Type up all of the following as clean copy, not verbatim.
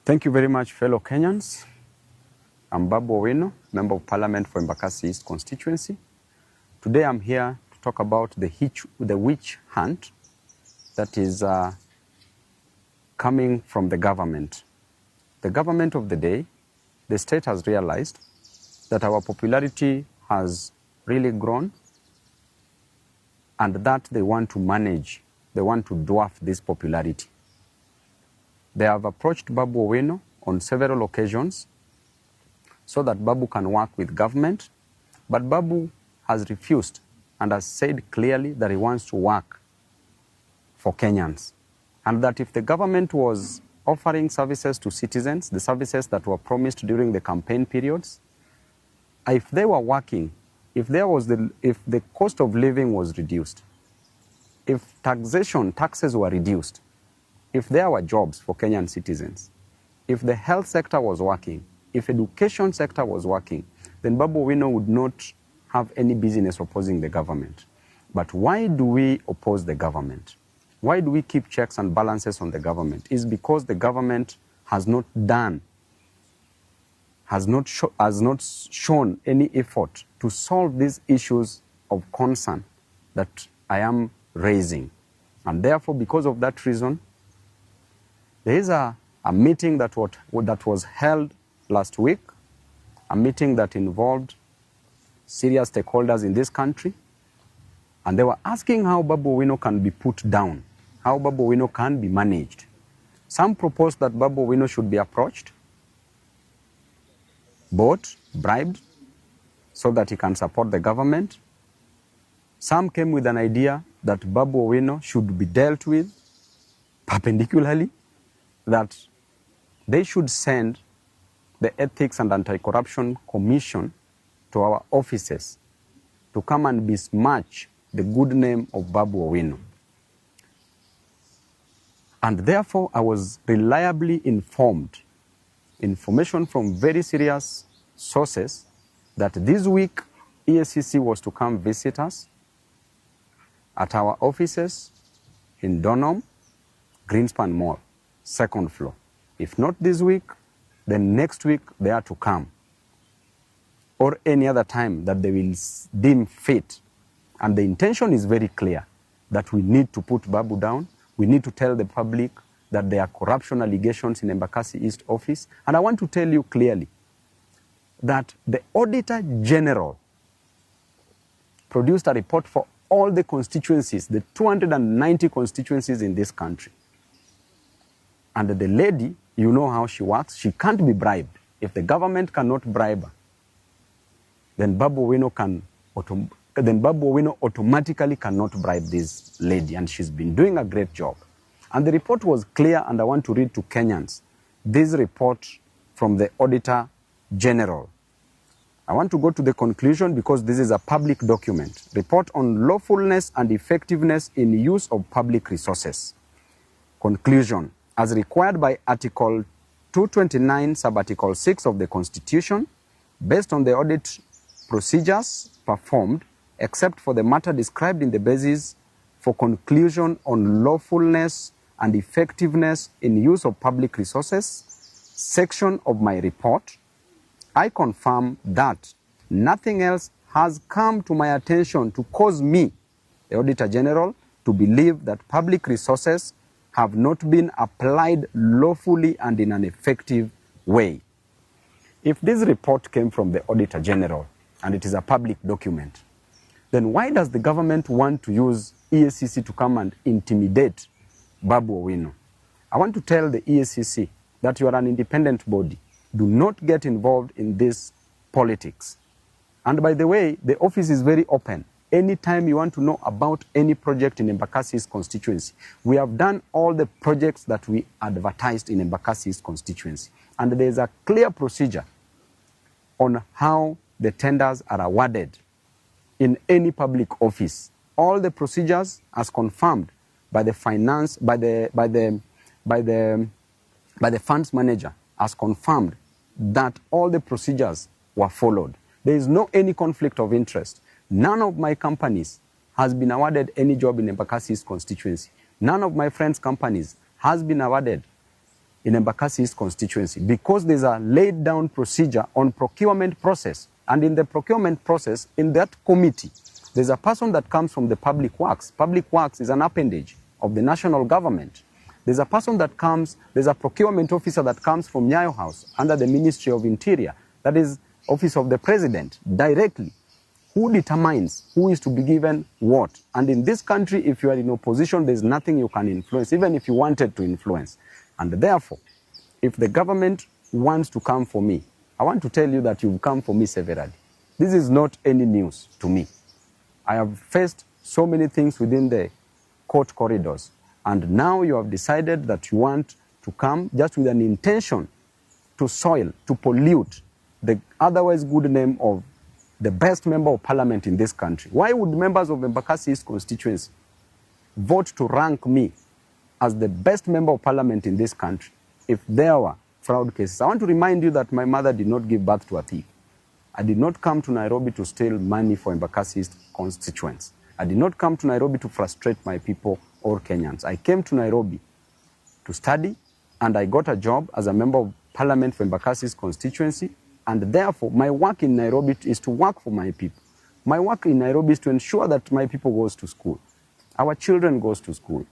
Thank you very much, fellow Kenyans. I'm Babu Owino, Member of Parliament for Embakasi East constituency. Today I'm here to talk about the witch hunt that is coming from the government. The government of the day, the state has realized that our popularity has really grown and that they want to manage, they want to dwarf this popularity. They have approached Babu Owino on several occasions so that Babu can work with government, but Babu has refused and has said clearly that he wants to work for Kenyans, and that if the government was offering services to citizens, the services that were promised during the campaign periods, if they were working, if the cost of living was reduced, if taxes were reduced, if there were jobs for Kenyan citizens, if the health sector was working, if education sector was working, then Babu Owino would not have any business opposing the government. But why do we oppose the government? Why do we keep checks and balances on the government? It's because the government has not shown any effort to solve these issues of concern that I am raising. And therefore, because of that reason, there is a meeting that was held last week, a meeting that involved serious stakeholders in this country, and they were asking how Babu Owino can be put down, how Babu Owino can be managed. Some proposed that Babu Owino should be approached, bought, bribed, so that he can support the government. Some came with an idea that Babu Owino should be dealt with perpendicularly, that they should send the Ethics and Anti-Corruption Commission to our offices to come and besmirch the good name of Babu Owino. And therefore, I was reliably informed, information from very serious sources, that this week EACC was to come visit us at our offices in Donholm, Greenspan Mall, second floor. If not this week, then next week they are to come, or any other time that they will deem fit. And the intention is very clear, that we need to put Babu down. We need to tell the public that there are corruption allegations in Embakasi East office. And I want to tell you clearly that the Auditor General produced a report for all the constituencies, the 290 constituencies in this country. And the lady, you know how she works, she can't be bribed. If the government cannot bribe her, then Babu Owino automatically cannot bribe this lady, and she's been doing a great job. And the report was clear, and I want to read to Kenyans this report from the Auditor General. I want to go to the conclusion because this is a public document. Report on lawfulness and effectiveness in use of public resources. Conclusion. As required by Article 229, Sub-Article 6 of the Constitution, based on the audit procedures performed, except for the matter described in the basis for conclusion on lawfulness and effectiveness in use of public resources section of my report, I confirm that nothing else has come to my attention to cause me, the Auditor General, to believe that public resources have not been applied lawfully and in an effective way. If this report came from the Auditor General and it is a public document, then why does the government want to use EACC to come and intimidate Babu Owino? I want to tell the EACC that you are an independent body. Do not get involved in this politics. And by the way, the office is very open. Anytime you want to know about any project in Embakasi's constituency, we have done all the projects that we advertised in Embakasi's constituency. And there is a clear procedure on how the tenders are awarded in any public office. All the procedures as confirmed by the funds manager, as confirmed that all the procedures were followed. There is no any conflict of interest. None of my companies has been awarded any job in Embakasi's constituency. None of my friends' companies has been awarded in Embakasi East constituency because there's a laid down procedure on procurement process. And in the procurement process, in that committee, there's a person that comes from the public works. Public works is an appendage of the national government. There's a person that comes, there's a procurement officer that comes from Nyayo House under the Ministry of Interior. That is Office of the President directly. Who determines who is to be given what? And in this country, if you are in opposition, there's nothing you can influence, even if you wanted to influence. And therefore, if the government wants to come for me, I want to tell you that you've come for me severally. This is not any news to me. I have faced so many things within the court corridors. And now you have decided that you want to come just with an intention to soil, to pollute the otherwise good name of the best member of parliament in this country. Why would members of Embakasi East constituency vote to rank me as the best member of parliament in this country if there were fraud cases? I want to remind you that my mother did not give birth to a thief. I did not come to Nairobi to steal money for Embakasi East constituents. I did not come to Nairobi to frustrate my people or Kenyans. I came to Nairobi to study, and I got a job as a member of parliament for Embakasi East constituency. And therefore, my work in Nairobi is to work for my people. My work in Nairobi is to ensure that my people goes to school. Our children goes to school.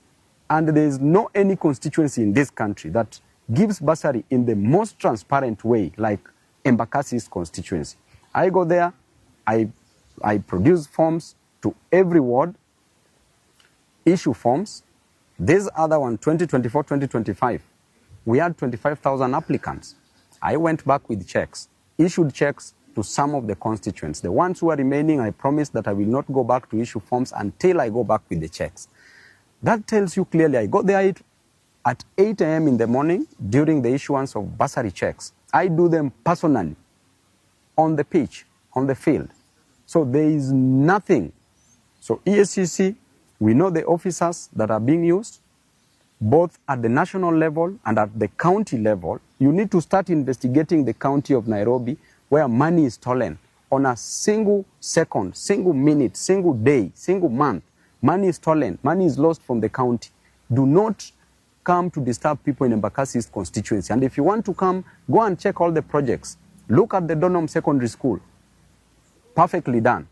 And there is no any constituency in this country that gives bursary in the most transparent way like Embakasi East constituency. I go there, I produce forms to every ward, issue forms. This other one, 2024, 2025, we had 25,000 applicants. I went back with checks, issued checks to some of the constituents. The ones who are remaining, I promised that I will not go back to issue forms until I go back with the checks. That tells you clearly I got there at 8 a.m. in the morning during the issuance of bursary checks. I do them personally on the pitch, on the field. So there is nothing. So EACC, we know the officers that are being used, both at the national level and at the county level. You need to start investigating the county of Nairobi where money is stolen on a single second, single minute, single day, single month. Money is stolen, money is lost from the county. Do not come to disturb people in Embakasi East constituency. And if you want to come, go and check all the projects. Look at the Donholm Secondary School. Perfectly done.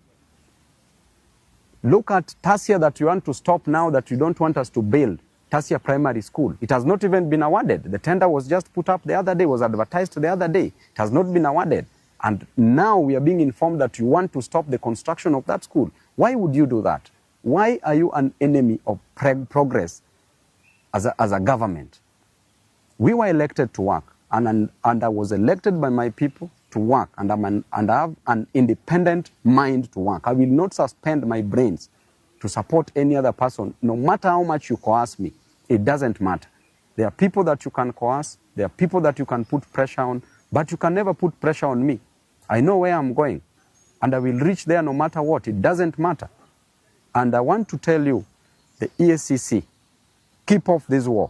Look at Tasia that you want to stop now that you don't want us to build. Tasia Primary School. It has not even been awarded. The tender was just put up the other day, was advertised the other day. It has not been awarded. And now we are being informed that you want to stop the construction of that school. Why would you do that? Why are you an enemy of progress as a government? We were elected to work, and I was elected by my people to work, and I have an independent mind to work. I will not suspend my brains to support any other person, no matter how much you coerce me. It doesn't matter. There are people that you can coerce, there are people that you can put pressure on, but you can never put pressure on me. I know where I'm going, and I will reach there no matter what. It doesn't matter. And I want to tell you, the EACC, keep off this war.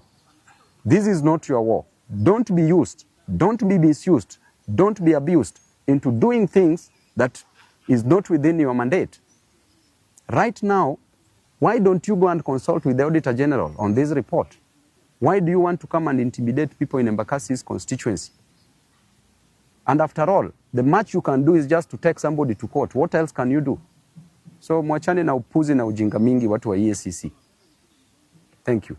This is not your war. Don't be used, don't be misused, don't be abused into doing things that is not within your mandate. Right now, why don't you go and consult with the Auditor General on this report? Why do you want to come and intimidate people in Embakasi East constituency? And after all, the much you can do is just to take somebody to court. What else can you do? So mwachane na upuzi na ujinga mingi watu wa EACC. Thank you.